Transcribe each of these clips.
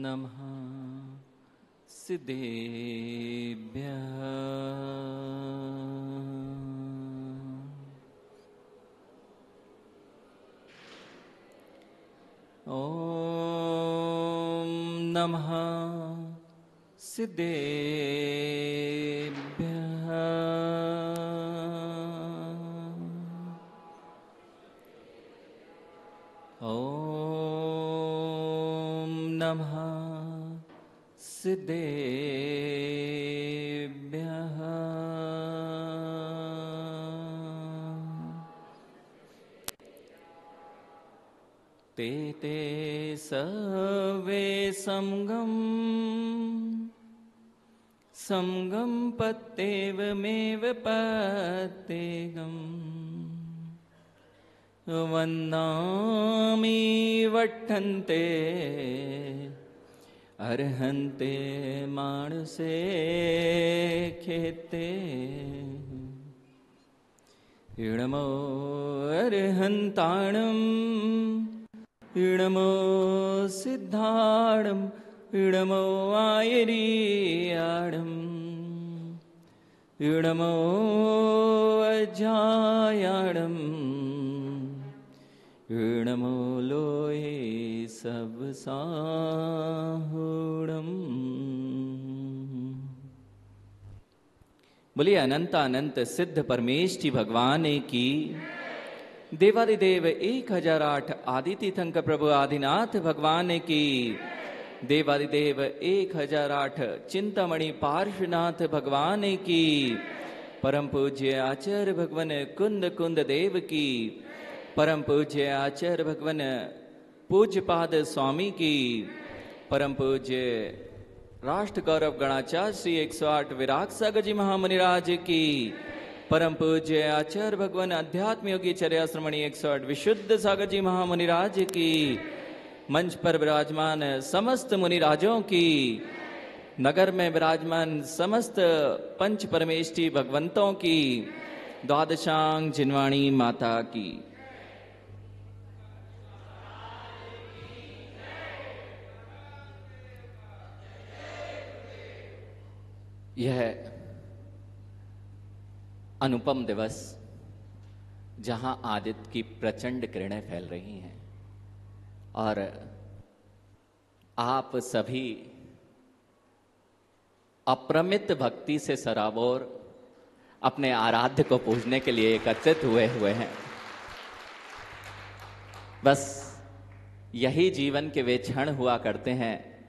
नमः सिद्धेभ्यः। ॐ नमः सिद्धेभ्यः। ॐ नमः सिद्धेभ्यः। ते ते सर्वे समगं पत्येवमेव पत्येगम् वन्दामि वट्टन्ते अर्हन्ते मानसे खेते इणमो अर्हन्ताणम् इणमो सिद्धाणम् इणमो आयरीयाणम् इणमो अजायाणम् इणमो लोये सबसाहुणम्। बोलिए अनंत अनंत सिद्ध परमेष्ठी भगवान की। देवादिदेव 1008 आदि तीर्थंकर प्रभु आदिनाथ भगवान की। देवादिदेव 1008 चिंतामणि पार्श्वनाथ भगवान की। परम पूज्य आचार्य भगवान कुंद कुंद देव की। परम पूज्य आचार्य भगवान पूज्यपाद स्वामी की। परम पूज्य राष्ट्र गौरव गणाचार्य श्री 108 विराग सागर जी महामुनिराज की। परम पूज्य आचार्य भगवान अध्यात्म योगी चर्याश्रमणी 108 विशुद्ध सागर जी महामुनिराज की। मंच पर विराजमान समस्त मुनिराजों की। नगर में विराजमान समस्त पंच परमेष्ठी भगवंतों की। द्वादशांग जिनवाणी माता की। यह अनुपम दिवस जहां आदित्य की प्रचंड किरणें फैल रही हैं और आप सभी अप्रमित भक्ति से सराबोर अपने आराध्य को पूजने के लिए एकत्रित हुए हैं। बस यही जीवन के वे क्षण हुआ करते हैं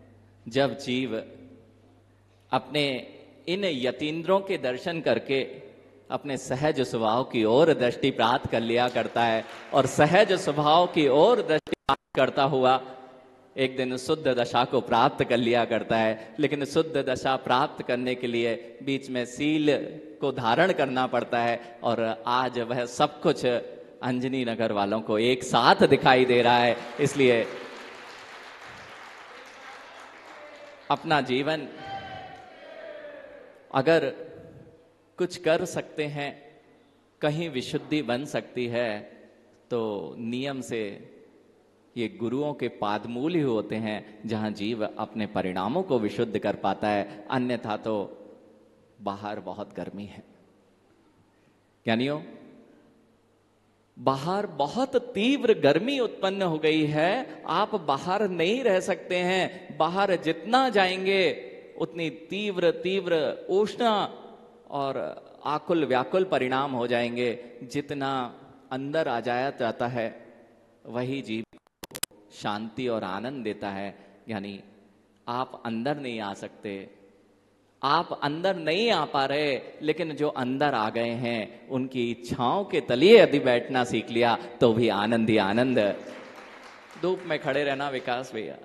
जब जीव अपने इन यतीन्द्रों के दर्शन करके अपने सहज स्वभाव की ओर दृष्टि प्राप्त कर लिया करता है और सहज स्वभाव की ओर दृष्टि प्राप्त करता हुआ एक दिन शुद्ध दशा को प्राप्त कर लिया करता है। लेकिन शुद्ध दशा प्राप्त करने के लिए बीच में सील को धारण करना पड़ता है और आज वह सब कुछ अंजनी नगर वालों को एक साथ दिखाई दे रहा है। इसलिए अपना जीवन अगर कुछ कर सकते हैं, कहीं विशुद्धि बन सकती है तो नियम से ये गुरुओं के पादमूल ही होते हैं जहां जीव अपने परिणामों को विशुद्ध कर पाता है। अन्यथा तो बाहर बहुत गर्मी है। ज्ञानियों, बाहर बहुत तीव्र गर्मी उत्पन्न हो गई है। आप बाहर नहीं रह सकते हैं। बाहर जितना जाएंगे उतनी तीव्र तीव्र उष्णा और आकुल व्याकुल परिणाम हो जाएंगे। जितना अंदर आ जाता है वही जीव को शांति और आनंद देता है। यानी आप अंदर नहीं आ सकते, आप अंदर नहीं आ पा रहे, लेकिन जो अंदर आ गए हैं उनकी इच्छाओं के तलिए यदि बैठना सीख लिया तो भी आनंद ही आनंद। धूप में खड़े रहना, विकास भैया,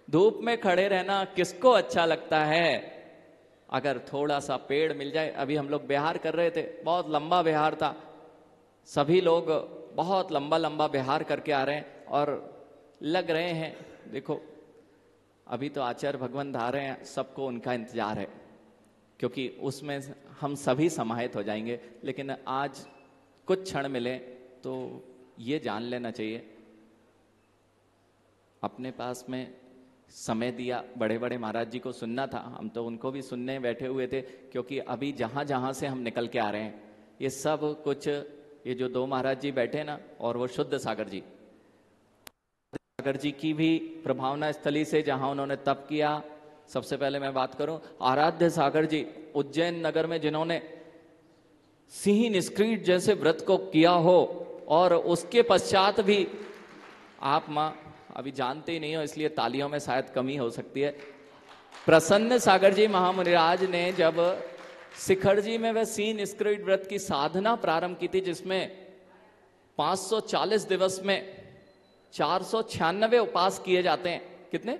धूप में खड़े रहना किसको अच्छा लगता है? अगर थोड़ा सा पेड़ मिल जाए। अभी हम लोग बिहार कर रहे थे, बहुत लंबा बिहार था, सभी लोग बहुत लंबा लंबा बिहार करके आ रहे हैं और लग रहे हैं। देखो अभी तो आचार्य भगवान आ रहे हैं, सबको उनका इंतजार है क्योंकि उसमें हम सभी समाहित हो जाएंगे। लेकिन आज कुछ क्षण मिले तो ये जान लेना चाहिए अपने पास में समय दिया, बड़े बड़े महाराज जी को सुनना था, हम तो उनको भी सुनने बैठे हुए थे, क्योंकि अभी जहां जहां से हम निकल के आ रहे हैं ये सब कुछ, ये जो दो महाराज जी बैठे ना, और वो शुद्ध सागर जी, सागर जी की भी प्रभावना स्थली से जहां उन्होंने तप किया। सबसे पहले मैं बात करूं आराध्य सागर जी, उज्जैन नगर में जिन्होंने सिंह निष्क्रिय जैसे व्रत को किया हो, और उसके पश्चात भी आप मां अभी जानते ही नहीं हो, इसलिए तालियों में शायद कमी हो सकती है। प्रसन्न सागर जी महामुनिराज ने जब शिखर जी में वह सिंह निष्क्रिय व्रत की साधना प्रारंभ की थी, जिसमें 540 दिवस में 496 उपास किए जाते हैं। कितने?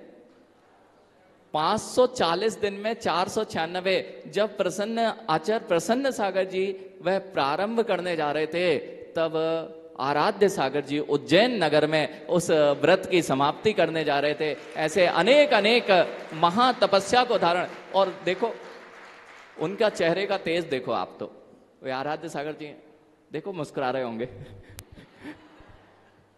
540 दिन में 496। जब प्रसन्न आचार्य प्रसन्न सागर जी वह प्रारंभ करने जा रहे थे, तब आराध्य सागर जी उज्जैन नगर में उस व्रत की समाप्ति करने जा रहे थे। ऐसे अनेक अनेक महातपस्या को धारण, और देखो उनका चेहरे का तेज देखो आप, तो वे आराध्य सागर जी देखो मुस्कुरा रहे होंगे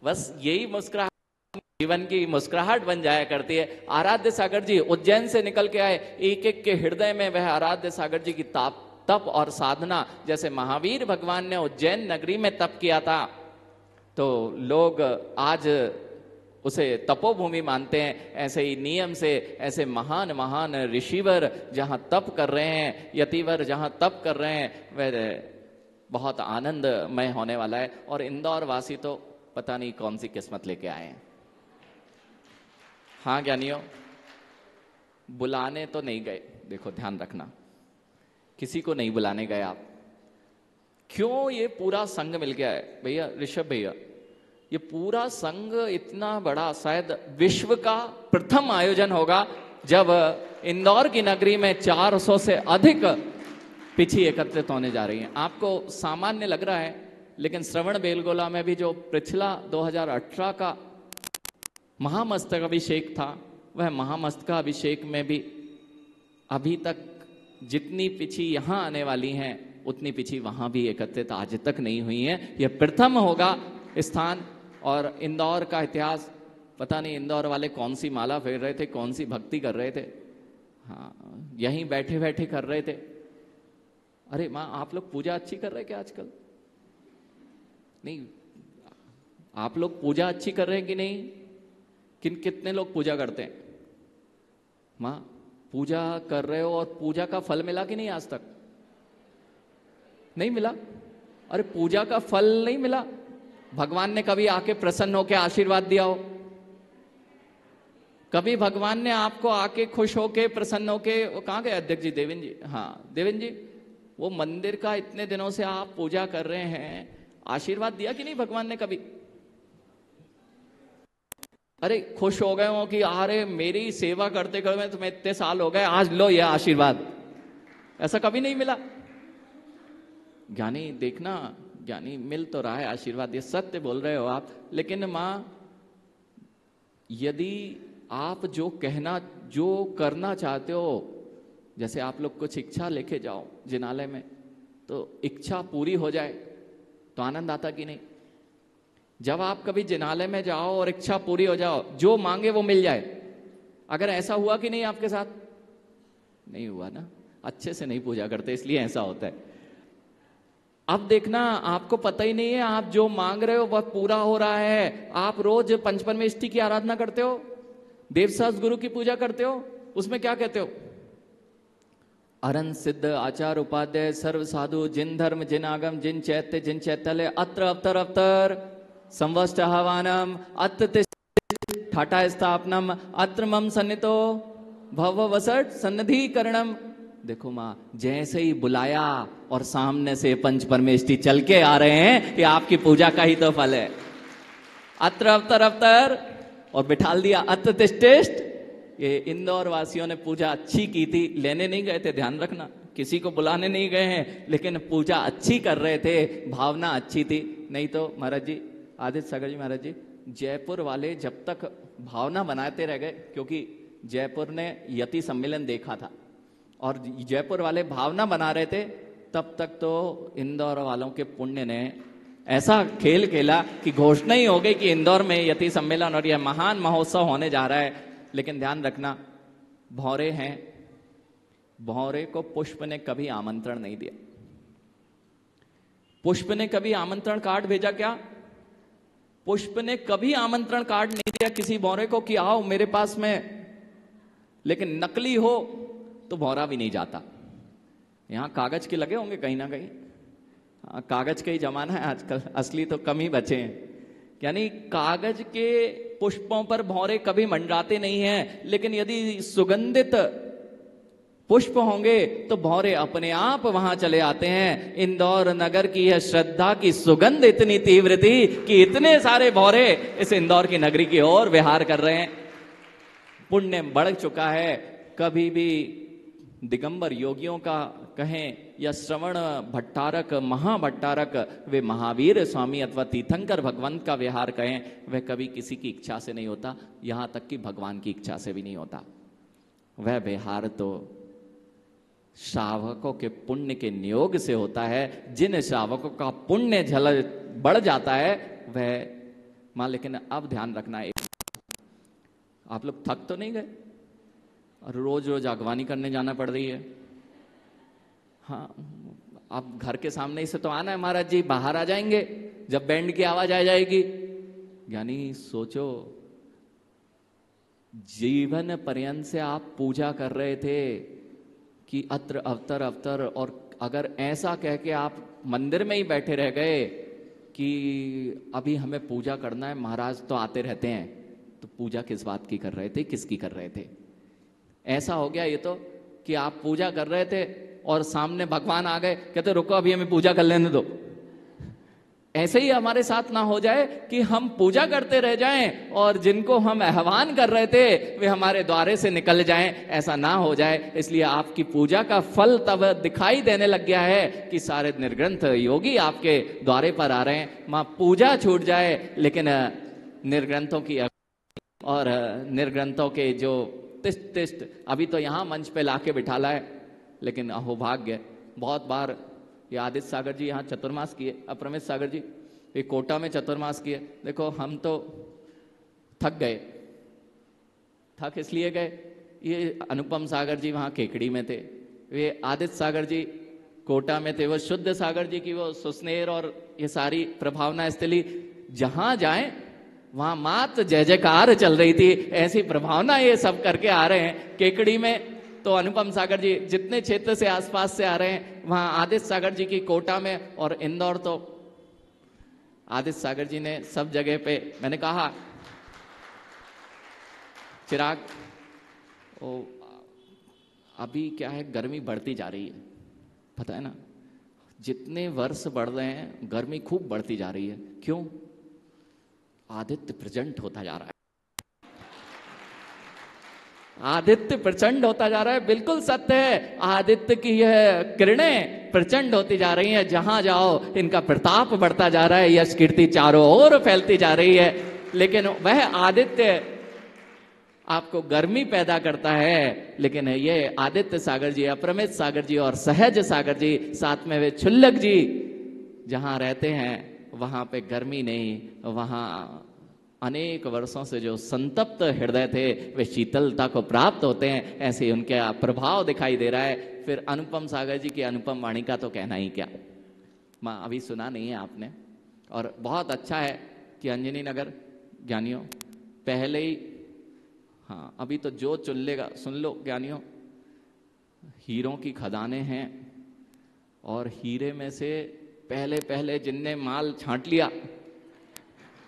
बस यही मुस्कुराहट जीवन की मुस्कुराहट बन जाया करती है। आराध्य सागर जी उज्जैन से निकल के आए, एक एक के हृदय में वह आराध्य सागर जी की तप और साधना, जैसे महावीर भगवान ने उज्जैन नगरी में तप किया था, तो लोग आज उसे तपोभूमि मानते हैं। ऐसे ही नियम से ऐसे महान महान ऋषिवर जहां तप कर रहे हैं, यतिवर जहां तप कर रहे हैं, वह बहुत आनंदमय होने वाला है। और इंदौर वासी तो पता नहीं कौन सी किस्मत लेके आए हैं। हाँ ज्ञानियों, बुलाने तो नहीं गए, देखो ध्यान रखना, किसी को नहीं बुलाने गए आप। क्यों? ये पूरा संघ मिल गया है भैया, ऋषभ भैया, ये पूरा संघ इतना बड़ा, शायद विश्व का प्रथम आयोजन होगा जब इंदौर की नगरी में 400 से अधिक पिछी एकत्रित होने जा रही हैं। आपको सामान्य लग रहा है, लेकिन श्रवण बेलगोला में भी जो पिछला 2018 का महामस्तक अभिषेक था, वह महामस्तक अभिषेक में भी अभी तक जितनी पिछी यहां आने वाली हैं, उतनी पिछी वहां भी एकत्रित आज तक नहीं हुई है। यह प्रथम होगा स्थान। और इंदौर का इतिहास, पता नहीं इंदौर वाले कौन सी माला फेर रहे थे, कौन सी भक्ति कर रहे थे। हाँ, यहीं बैठे बैठे कर रहे थे। अरे माँ, आप लोग पूजा अच्छी कर रहे क्या आजकल? नहीं, आप लोग पूजा अच्छी कर रहे हैं कि नहीं? कितने लोग पूजा करते हैं? माँ, पूजा कर रहे हो, और पूजा का फल मिला कि नहीं आज तक? नहीं मिला। अरे पूजा का फल नहीं मिला। भगवान ने कभी आके प्रसन्न होके आशीर्वाद दिया हो? कभी भगवान ने आपको आके खुश होके प्रसन्न होके, वो कहाँ गए अध्यक्ष जी? देवेंद्र जी, हाँ देवेंद्र जी, वो मंदिर का इतने दिनों से आप पूजा कर रहे हैं, आशीर्वाद दिया कि नहीं भगवान ने कभी? अरे खुश हो गए हो कि अरे मेरी सेवा करते करते तुम्हें इतने साल हो गए, आज लो यह आशीर्वाद? ऐसा कभी नहीं मिला। ज्ञानी देखना, ज्ञानी मिल तो रहा है आशीर्वाद, ये सत्य बोल रहे हो आप। लेकिन मां, यदि आप जो करना चाहते हो, जैसे आप लोग कुछ इच्छा लेके जाओ जिनालय में, तो इच्छा पूरी हो जाए तो आनंद आता कि नहीं? जब आप कभी जिनालय में जाओ और इच्छा पूरी हो जाओ, जो मांगे वो मिल जाए, अगर ऐसा हुआ कि नहीं आपके साथ? नहीं हुआ ना, अच्छे से नहीं पूजा करते इसलिए ऐसा होता है। अब देखना, आपको पता ही नहीं है आप जो मांग रहे हो वह पूरा हो रहा है। आप रोज पंचपरमेष्ठी की आराधना करते हो, देवसास गुरु की पूजा करते हो, उसमें क्या कहते हो? अरन सिद्ध आचार उपाध्याय सर्व साधु जिन धर्म जिन आगम जिन चैत्य जिन चैतल्य अत्र अवतर अवतर संवष्ट हवानम अत्र ठाटा स्थापनम अत्र मम सन्नितो भव वसट सन्निधिकरणम। देखो माँ, जैसे ही बुलाया और सामने से पंच परमेष्ठी चल के आ रहे हैं, ये आपकी पूजा का ही तो फल है। अत्र अवतर अवतर और बिठाल दिया अत्र तिष्ठिष्ठ। ये इंदौर वासियों ने पूजा अच्छी की थी, लेने नहीं गए थे, ध्यान रखना, किसी को बुलाने नहीं गए हैं, लेकिन पूजा अच्छी कर रहे थे, भावना अच्छी थी। नहीं तो महाराज जी, आदित्य सागर जी महाराज जी, जयपुर वाले जब तक भावना बनाते रह गए, क्योंकि जयपुर ने यति सम्मेलन देखा था और जयपुर वाले भावना बना रहे थे, तब तक तो इंदौर वालों के पुण्य ने ऐसा खेल खेला कि घोषणा ही हो गई कि इंदौर में यति सम्मेलन और यह महान महोत्सव होने जा रहा है। लेकिन ध्यान रखना, भौरे हैं, भौरे को पुष्प ने कभी आमंत्रण नहीं दिया। पुष्प ने कभी आमंत्रण कार्ड भेजा क्या? पुष्प ने कभी आमंत्रण कार्ड नहीं दिया किसी भौरे को कि आओ मेरे पास में। लेकिन नकली हो तो भौरा भी नहीं जाता। यहां कागज के लगे होंगे कहीं ना कहीं, कागज का ही जमाना है आजकल, असली तो कम ही बचे हैं। यानी कागज के पुष्पों पर भौरे कभी मंडराते नहीं हैं, लेकिन यदि सुगंधित पुष्प होंगे तो भौरे अपने आप वहां चले आते हैं। इंदौर नगर की यह श्रद्धा की सुगंध इतनी तीव्र थी कि इतने सारे भौरे इस इंदौर की नगरी की ओर विहार कर रहे हैं। पुण्य बढ़ चुका है। कभी भी दिगंबर योगियों का कहें या श्रवण भट्टारक, महाभट्टारक, वे महावीर स्वामी अथवा तीर्थंकर भगवंत का विहार कहें, वह कभी किसी की इच्छा से नहीं होता, यहां तक कि भगवान की इच्छा से भी नहीं होता। वह विहार तो श्रावकों के पुण्य के नियोग से होता है। जिन श्रावकों का पुण्य झल बढ़ जाता है वह मां। लेकिन अब ध्यान रखना, आप लोग थक तो नहीं गए और रोज रोज अगवानी करने जाना पड़ रही है? हाँ, आप घर के सामने ही से तो आना है महाराज जी, बाहर आ जाएंगे जब बैंड की आवाज आ जाएगी। यानी सोचो, जीवन पर्यंत से आप पूजा कर रहे थे कि अत्र अवतर अवतर, और अगर ऐसा कह के आप मंदिर में ही बैठे रह गए कि अभी हमें पूजा करना है, महाराज तो आते रहते हैं, तो पूजा किस बात की कर रहे थे, किसकी कर रहे थे? ऐसा हो गया ये तो कि आप पूजा कर रहे थे और सामने भगवान आ गए, कहते रुको अभी हमें पूजा कर लेने दो। ऐसे ही हमारे साथ ना हो जाए कि हम पूजा करते रह जाएं और जिनको हम आह्वान कर रहे थे वे हमारे द्वारे से निकल जाएं, ऐसा ना हो जाए। इसलिए आपकी पूजा का फल तब दिखाई देने लग गया है कि सारे निर्ग्रंथ योगी आपके द्वारे पर आ रहे हैं। मां पूजा छूट जाए लेकिन निर्ग्रंथों की और निर्ग्रंथों के जो तिष्ट अभी तो यहां मंच पे लाके बिठाला है, लेकिन अहोभाग्य बहुत बार ये आदित्य सागर जी यहाँ चतुर्मास किए, अप्रमेश सागर जी ये कोटा में चतुर्मास किए। देखो हम तो थक गए, थक इसलिए गए, ये अनुपम सागर जी वहाँ केकड़ी में थे, वे आदित्य सागर जी कोटा में थे, वो शुद्ध सागर जी की वो सुस्नेर और ये सारी प्रभावना स्थली, जहां जाएं वहां मात जय जयकार चल रही थी। ऐसी प्रभावना ये सब करके आ रहे हैं। केकड़ी में तो अनुपम सागर जी जितने क्षेत्र से आसपास से आ रहे हैं, वहां आदित्य सागर जी की कोटा में, और इंदौर तो आदित्य सागर जी ने सब जगह पे, मैंने कहा चिराग ओ, अभी क्या है, गर्मी बढ़ती जा रही है, पता है ना, जितने वर्ष बढ़ रहे हैं गर्मी खूब बढ़ती जा रही है। क्यों? आदित्य प्रचंड होता जा रहा है, आदित्य प्रचंड होता जा रहा है। बिल्कुल सत्य है, आदित्य की यह किरणें प्रचंड होती जा रही हैं। जहां जाओ इनका प्रताप बढ़ता जा रहा है, यश कीर्ति चारों ओर फैलती जा रही है। लेकिन वह आदित्य आपको गर्मी पैदा करता है, लेकिन ये आदित्य सागर जी, अप्रमेश सागर जी और सहज सागर जी, साथ में वे छुल्लक जी जहां रहते हैं वहां पे गर्मी नहीं, वहां अनेक वर्षों से जो संतप्त हृदय थे वे शीतलता को प्राप्त होते हैं। ऐसे उनका प्रभाव दिखाई दे रहा है। फिर अनुपम सागर जी की अनुपम वाणी का तो कहना ही क्या, मां अभी सुना नहीं है आपने, और बहुत अच्छा है कि अंजनी नगर ज्ञानियों पहले ही, हाँ अभी तो जो चुन लेगा, सुन लो ज्ञानियों, हीरों की खदानें हैं और हीरे में से पहले पहले जिनने माल छांट लिया,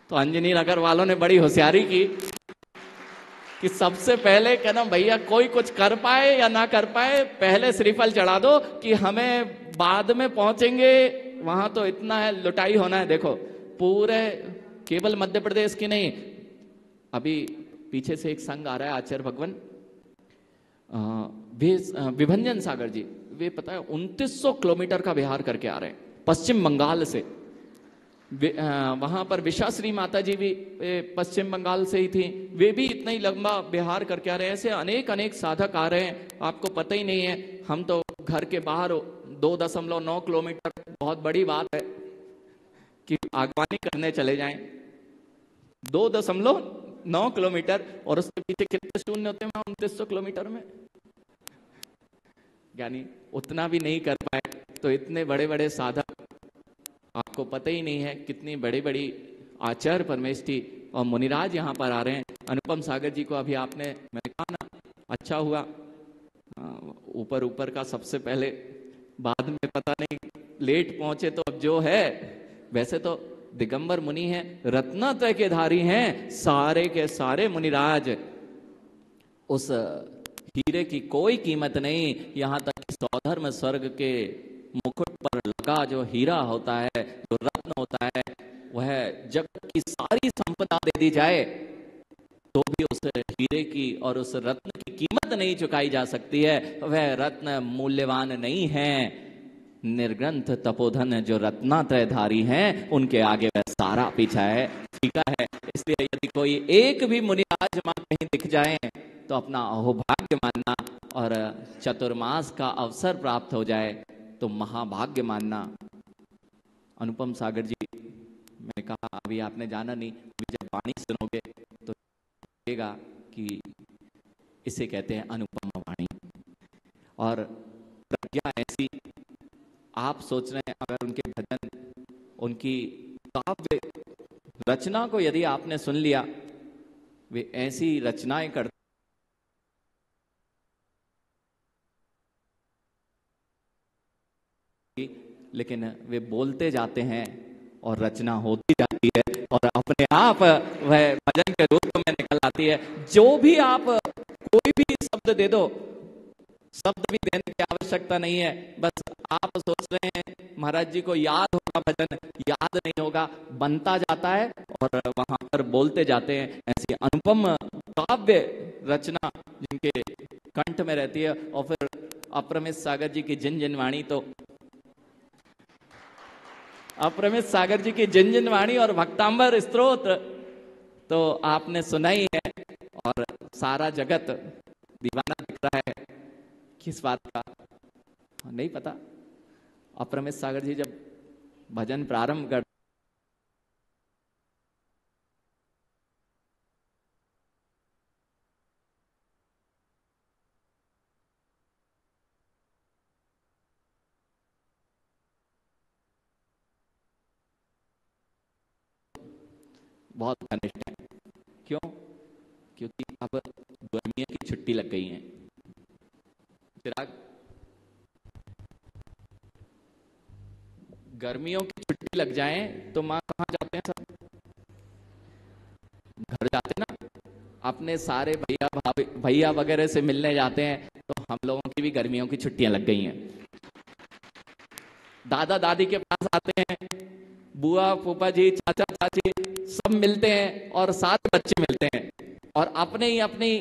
तो अंजनी नगर वालों ने बड़ी होशियारी की कि सबसे पहले कहना भैया कोई कुछ कर पाए या ना कर पाए, पहले श्रीफल चढ़ा दो कि हमें बाद में पहुंचेंगे वहां तो इतना है, लुटाई होना है। देखो पूरे केवल मध्य प्रदेश की नहीं, अभी पीछे से एक संघ आ रहा है आचार्य भगवान विभंजन सागर जी, वे पता है 2900 किलोमीटर का विहार करके आ रहे हैं पश्चिम बंगाल से। वहां पर विशाश्री माता जी भी पश्चिम बंगाल से ही थी, वे भी इतना ही लंबा बिहार करके आ रहे हैं। ऐसे अनेक अनेक साधक आ रहे हैं, आपको पता ही नहीं है। हम तो घर के बाहर 2.9 किलोमीटर, बहुत बड़ी बात है कि आगवानी करने चले जाएं। 2 9 किलोमीटर, और उसके पीछे कितने शून्य होते हैं 2900 किलोमीटर में, यानी उतना भी नहीं कर पाए। तो इतने बड़े बड़े साधक, आपको पता ही नहीं है कितनी बड़ी बड़ी आचार्य परमेष्ठी और मुनिराज यहाँ पर आ रहे हैं। अनुपम सागर जी को अभी आपने, मैंने कहा ना, अच्छा हुआ ऊपर ऊपर का सबसे पहले, बाद में पता नहीं लेट पहुंचे तो अब जो है। वैसे तो दिगंबर मुनि हैं, रत्नत्रय के धारी हैं, सारे के सारे मुनिराज। उस हीरे की कोई कीमत नहीं, यहां तक कि सौधर्म स्वर्ग के मुकुट पर लगा जो हीरा होता है, जो रत्न होता है, वह जगत की सारी संपदा दे दी जाए तो भी उस हीरे की और उस रत्न की कीमत नहीं चुकाई जा सकती है। वह रत्न मूल्यवान नहीं है। निर्ग्रंथ तपोधन जो रत्नात्रयधारी हैं, उनके आगे वह सारा पीछा है, फीका है। इसलिए यदि कोई एक भी मुनिराज वहां कहीं दिख जाए तो अपना अहोभाग्य मानना, और चतुर्मास का अवसर प्राप्त हो जाए तो महाभाग्य मानना। अनुपम सागर जी, मैंने कहा अभी आपने जाना नहीं, अभी जब वाणी सुनोगे तो लगेगा कि इसे कहते हैं अनुपम वाणी। और प्रज्ञा ऐसी, आप सोच रहे हैं अगर उनके भजन, उनकी काव्य रचना को यदि आपने सुन लिया, वे ऐसी रचनाएं करते, लेकिन वे बोलते जाते हैं और रचना होती जाती है, और अपने आप वह भजन के रूप में निकल आती है। जो भी आप कोई भी शब्द दे दो, शब्द भी देने की आवश्यकता नहीं है, बस आप सोच रहे हैं महाराज जी को याद होगा भजन, याद नहीं होगा, बनता जाता है और वहां पर बोलते जाते हैं। ऐसी अनुपम काव्य रचना जिनके कंठ में रहती है। और फिर अप्रमित सागर जी की जिन जिन वाणी, तो अप्रमित सागर जी की जिन जिन वाणी और भक्तांबर स्तोत्र तो आपने सुना ही है, और सारा जगत दीवाना दिख रहा है। किस बात का नहीं पता। अप्रमित सागर जी जब भजन प्रारंभ कर, बहुत घनिष्ठ है। क्यों? क्योंकि अब गर्मियों की छुट्टी लग गई है। चिराग, गर्मियों की छुट्टी लग जाए तो माँ कहाँ जाते हैं सब? घर जाते ना, अपने सारे भैया भाभी भैया वगैरह से मिलने जाते हैं। तो हम लोगों की भी गर्मियों की छुट्टियां लग गई हैं। दादा दादी के पास आते हैं, बुआ फूफा जी चाचा चाची सब मिलते हैं, और साथ बच्चे मिलते हैं, और अपने ही अपनी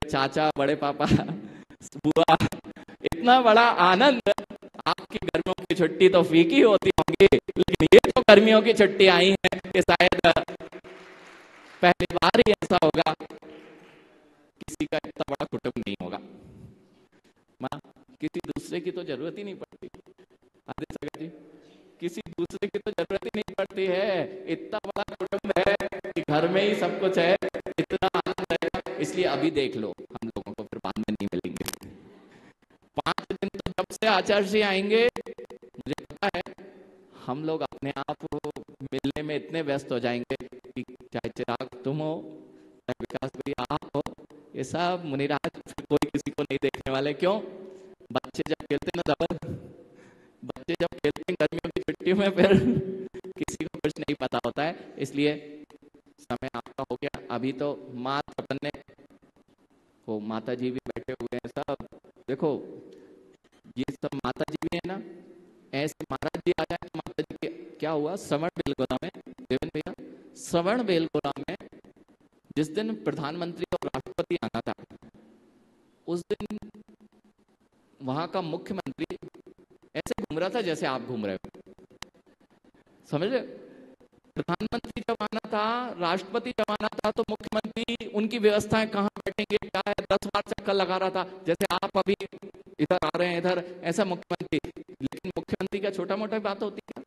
चाचा बड़े पापा बुआ, इतना बड़ा आनंद। आपकी गर्मियों की छुट्टी तो फीकी होती होंगी, लेकिन ये तो गर्मियों की छुट्टी आई है कि शायद पहली बार ही ऐसा होगा, किसी का इतना बड़ा कुटुंब नहीं होगा। माँ, किसी दूसरे की तो जरूरत ही नहीं पड़ती। आदित्य सागर जी, किसी दूसरे की तो जरूरत ही नहीं पड़ती है। इतना बड़ा कुटुंब है कि घर में ही सब कुछ है, इतना आनंद है। इसलिए अभी देख लो, हम लोगों को फिर बाद में नहीं मिलेंगे। 5 दिन तो जब से आचार्य जी आएंगे, मुझे पता है हम लोग अपने आप को मिलने में इतने व्यस्त हो जाएंगे कि चाहे चिराग तुम हो, चाहे विकास भैया आप हो, ये सब मुनिराज कोई किसी को नहीं देखने वाले। क्यों? बच्चे जब खेलते ना दबर, बच्चे जब खेलते हैं गर्मियों की छुट्टियों में, फिर किसी को कुछ नहीं पता होता है। इसलिए समय आपका हो गया। अभी तो मात बनने को माता जी भी बैठे हुए हैं सब। देखो ये सब माता जी भी है ना, ऐसे महाराज जी आ जाए तो माता जी के क्या हुआ, श्रवण बेलगोला में, देवेंद्र भैया, श्रवण बेलगोला में जिस दिन प्रधानमंत्री और राष्ट्रपति आना था, उस दिन वहां का मुख्यमंत्री ऐसे घूम रहा था जैसे आप घूम रहे हो, समझ रहे? प्रधानमंत्री जब आना था, राष्ट्रपति जब आना था, तो मुख्यमंत्री उनकी व्यवस्थाएं कहाँ बैठेंगे क्या है 10 बार चक्कर लगा रहा था, जैसे आप अभी इधर आ रहे हैं इधर, ऐसा मुख्यमंत्री। लेकिन मुख्यमंत्री का छोटा मोटा बात होती है,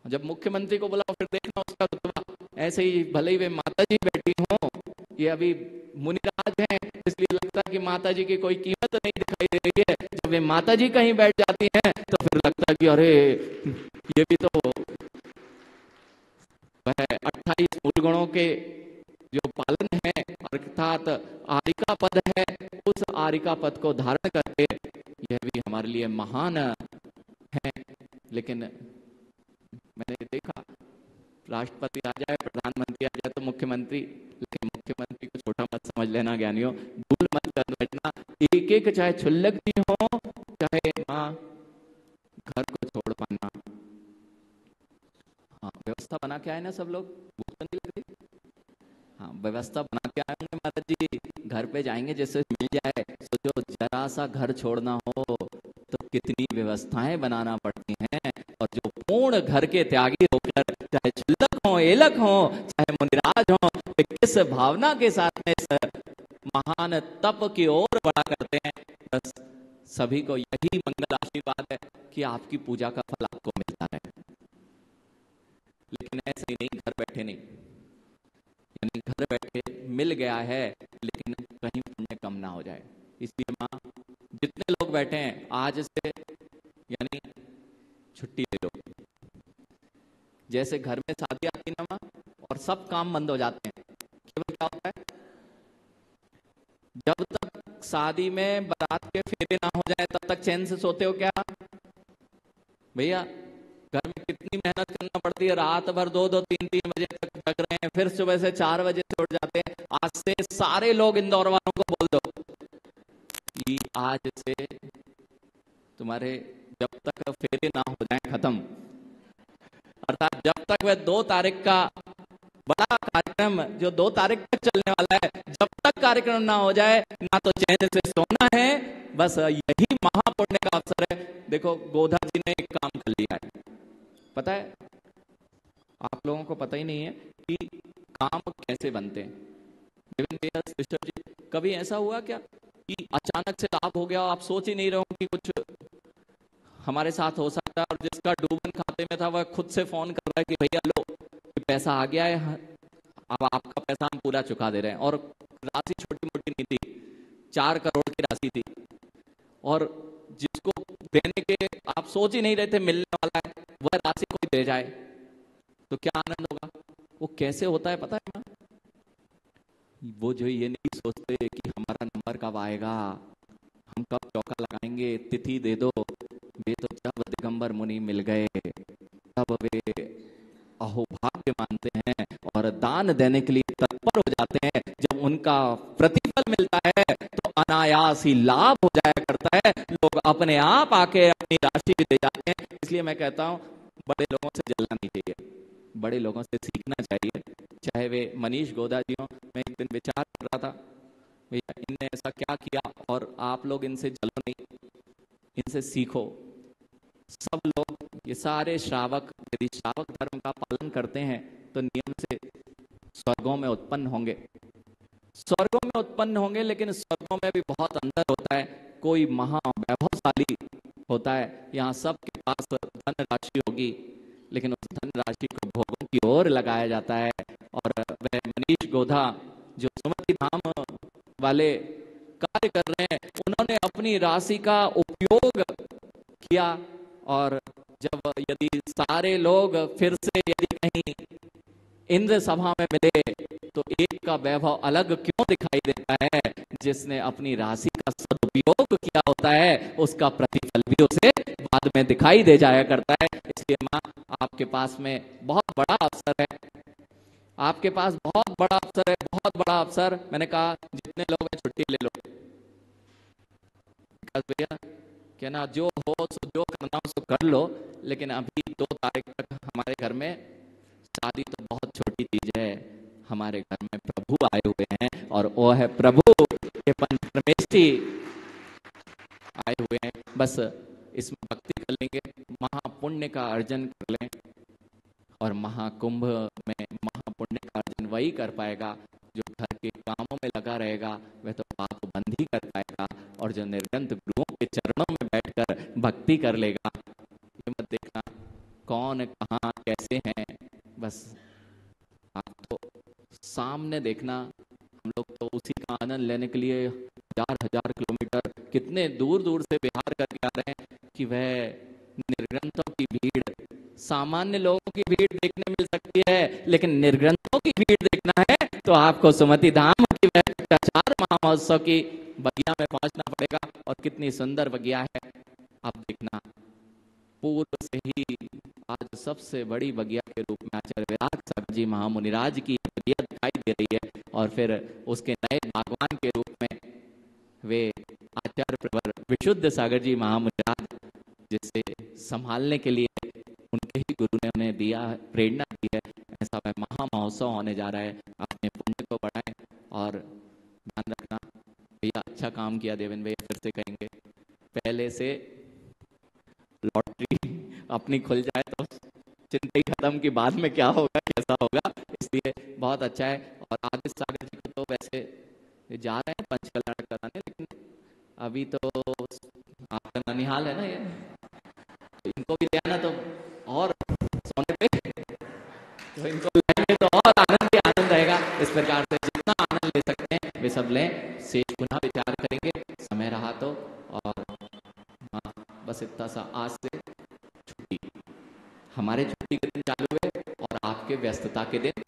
जब मुख्यमंत्री को बुलाओ फिर देखना उसका रुतबा। ऐसे ही भले ही वे माता जी बैठी हो, ये अभी मुनिराज हैं, इसलिए लगता है कि माता जी की कोई कीमत नहीं दिखाई दे रही है। जब वे माता जी कहीं बैठ जाती हैं तो फिर लगता है कि अरे ये भी तो वह 28 मूल गुणों के जो पालन है, अर्थात आरिका पद है, उस आरिका पद को धारण करके यह भी हमारे लिए महान है। लेकिन मैंने देखा राष्ट्रपति आ जाए, प्रधानमंत्री आ जाए तो मुख्यमंत्री, लेकिन मुख्यमंत्री को छोटा मत समझ लेना ज्ञानियों, भूल मत कर बैठना। एक एक चाहे क्षुल्लक जी हो, चाहे माँ, घर को छोड़ पाना। हाँ, व्यवस्था बना के आए ना सब लोग, भूख तो नहीं लग रही? हाँ, व्यवस्था बना के आए होंगे महाराज जी, घर पे जाएंगे जैसे मिल जाए। सोचो जरा सा घर छोड़ना हो तो कितनी व्यवस्थाएं बनाना पड़ती हैं। और जो पूर्ण घर के त्यागी होकर, चाहे क्षुल्लक हो, एलक हो, चाहे मुनिराज हो, वे किस भावना के साथ में इस महान तप की ओर बढ़ा करते हैं। बस सभी को यही मंगल आशीर्वाद है कि आपकी पूजा का फल आपको मिलता है। लेकिन ऐसे ही नहीं, घर बैठे नहीं, यानी घर बैठे मिल गया है लेकिन कहीं पुण्य कम ना हो जाए। इसलिए माँ, जितने लोग बैठे हैं आज से यानी छुट्टी ले लो। जैसे घर में शादी आती ना माँ, और सब काम बंद हो जाते हैं, केवल क्या होता है, जब तक शादी में बारात के फेरे ना हो जाए तब तक चैन से सोते हो क्या भैया? घर में कितनी मेहनत करना पड़ती है, रात भर 2-2, 3-3 बजे तक जग रहे हैं, फिर सुबह से 4 बजे से उठ जाते हैं। आज से सारे लोग इंदौर वालों को बोल दो कि आज से तुम्हारे जब तक फेरे ना हो जाए खत्म, अर्थात जब तक वह 2 तारीख का बड़ा कार्यक्रम जो 2 तारीख तक चलने वाला है, जब तक कार्यक्रम ना हो जाए ना तो चैन से सोना है। बस यही महापुण्य का अवसर है। देखो गोधा जी ने एक काम कर लिया है, पता है आप लोगों को पता ही नहीं है कि काम कैसे बनते हैं। देवेंद्र भैया, सिस्टर जी, कभी ऐसा हुआ क्या कि अचानक से लाभ हो गया, आप सोच ही नहीं रहे हो कि कुछ हमारे साथ हो सकता है, और जिसका डूबन खाते में था वह खुद से फोन कर रहा है कि भैया लो पैसा आ गया है, अब आपका पैसा हम पूरा चुका दे रहे हैं। और राशि छोटी मोटी नहीं थी, 4 करोड़ की राशि थी, और जिसको देने के आप सोच ही नहीं रहे थे मिलने वाला है, वह राशि कोई दे जाए तो क्या आनंद होगा। वो कैसे होता है पता है ना? वो जो ये नहीं सोचते कि हमारा नंबर कब आएगा, हम कब चौका लगाएंगे, तिथि दे दो। वे तो जब दिगंबर मुनि मिल गए तब वे अहोभाग्य मानते हैं और दान देने के लिए तत्पर हो जाते हैं। जब उनका प्रतिफल मिलता है तो अनायास ही लाभ हो जाया करता है, लोग अपने आप आके अपनी राशि भी दे जाते हैं। इसलिए मैं कहता हूँ बड़े लोगों से जलना नहीं चाहिए, बड़े लोगों से सीखना चाहिए, चाहे वे मनीष गोदा जी हो। मैं एक दिन विचार कर रहा था, भैया इनने ऐसा क्या किया, और आप लोग इनसे जलो नहीं, इनसे सीखो। सब लोग, ये सारे श्रावक, यदि श्रावक धर्म का पालन करते हैं तो नियम से स्वर्गों में उत्पन्न होंगे, स्वर्गों में उत्पन्न होंगे। लेकिन स्वर्गों में भी बहुत अंतर होता है, कोई महावैभवशाली होता है, यहाँ सबके पास धन राशि होगी, लेकिन उस धन राशि को भोगों की ओर लगाया जाता है। और वह मनीष गोधा जो सुमति धाम वाले कार्य कर रहे हैं, उन्होंने अपनी राशि का उपयोग किया। और जब यदि सारे लोग फिर से यदि कहीं इंद्र सभा में मिले तो एक का वैभव अलग क्यों दिखाई देता है? जिसने अपनी राशि का सदुपयोग किया होता है उसका प्रतिफल भी उसे बाद में दिखाई दे जाया करता है। इसलिए माँ, आपके पास में बहुत बड़ा अवसर है, आपके पास बहुत बड़ा अवसर है, बहुत बड़ा अवसर। मैंने कहा जितने लोग हैं छुट्टी ले लो, भैया क्या ना, जो हो सो, जो करना हो सो कर लो, लेकिन अभी 2 तारीख तक हमारे घर में शादी तो बहुत छोटी चीज है, हमारे घर में प्रभु आए हुए हैं और वो है प्रभु, ये पंचपरमेष्ठी आए हुए हैं। बस इसमें भक्ति कर लेंगे, महापुण्य का अर्जन कर लें, और महाकुंभ में महापुण्य का अर्जन वही कर पाएगा जो घर के कामों में लगा रहेगा, वह तो पाप बंद ही कर पाएगा। और जो निर्गंत गुरुओं के चरणों में बैठकर भक्ति कर लेगा, ये मत देखना कौन कहाँ कैसे हैं, बस आप तो सामने देखना। हम लोग तो उसी का आनंद लेने के लिए हजार हजार किलोमीटर कितने दूर दूर से बिहार करके आ रहे हैं कि वह निर्ग्रंथों की भीड़, सामान्य लोगों की भीड़ देखने मिल सकती है, लेकिन निर्ग्रंथों की भीड़ देखना है तो आपको सुमति धाम की वह प्रचार महामहोत्सव की बगिया में पहुंचना पड़ेगा। और कितनी सुंदर बगिया है, आप देखना पूर्व से ही आज सबसे बड़ी बगिया के रूप में आचार्य विराट सागर जी महामुनिराज की बगिया दिखाई दे रही है, और फिर उसके नए भगवान के रूप में वे आचार्य प्रवर विशुद्ध सागर जी महामुनिराज, जिसे संभालने के लिए उनके ही गुरु ने उन्हें दिया, प्रेरणा दी है। ऐसा वह महामहोत्सव होने जा रहा है। अपने पुण्य को बढ़ाएं और ध्यान रखना। भैया अच्छा काम किया देवेंद्र भैया, फिर से कहेंगे, पहले से लॉटरी अपनी खुल जाए तो चिंता ही खत्म कि बाद में क्या होगा कैसा होगा, इसलिए बहुत अच्छा है। और आगे सागर जी को तो वैसे जा रहे हैं पंचकल्याण कराने, लेकिन अभी तो आपका ननिहाल है ना ये, तो इनको भी ले आना तो और सोने पे, तो इनको लेंगे तो और आनंद ही आनंद रहेगा। इस प्रकार से जितना आनंद ले सकते हैं वे सब लें। शेष पुनः विचार करेंगे समय रहा तो। और हाँ, बस इतना सा, आज से छुट्टी, हमारे छुट्टी के दिन चालू हुए और आपके व्यस्तता के दिन।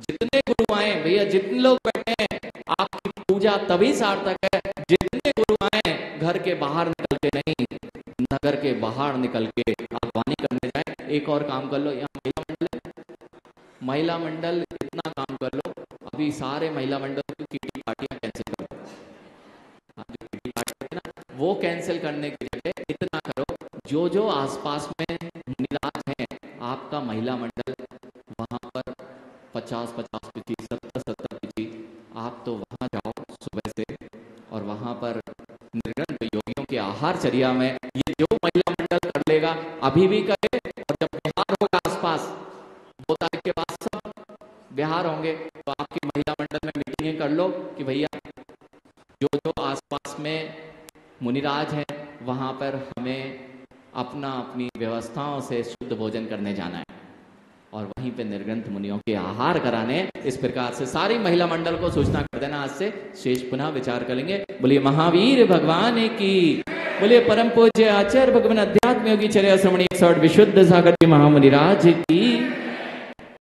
जितने गुरु आए भैया, जितने लोग बैठे हैं, आपकी पूजा तभी सार्थक है जितने गुरु आए घर के बाहर निकल के नहीं, नगर के बाहर निकल के आप वाणी करने जाए। एक और काम कर लो, यहाँ महिला मंडल इतना काम कर लो, अभी सारे महिला मंडल की किटी पार्टियां कैंसिल करो। आप जो किटी पार्टी है ना, वो कैंसिल करने की जगह इतना करो, जो जो आसपास में निराश हैं आपका महिला मंडल, वहां पर 50-50 पिची, 70-70 पिची, आप तो वहां जाओ सुबह से, और वहां पर निर्गंथ योगियों के आहारचर्या में ये जो महिला मंडल कर लेगा अभी भी करे। और जब बिहार होगा आसपास, 2 तारीख के बाद सब बिहार होंगे, तो आपकी महिला मंडल में मीटिंगें कर लो कि भैया जो जो आसपास में मुनिराज हैं वहां पर हमें अपनी व्यवस्थाओं से शुद्ध भोजन करने जाना है, और वहीं पे निर्ग्रंथ मुनियों के आहार कराने। इस प्रकार से सारी महिला मंडल को सूचना कर देना। आज से शेष पुनः विचार करेंगे। बोलिए महावीर भगवान की, बोलिए परम पूज्य आचार्य भगवान अध्यात्म योगी चर्या श्रमणी 108 विशुद्ध सागर जी महामुनिराज की।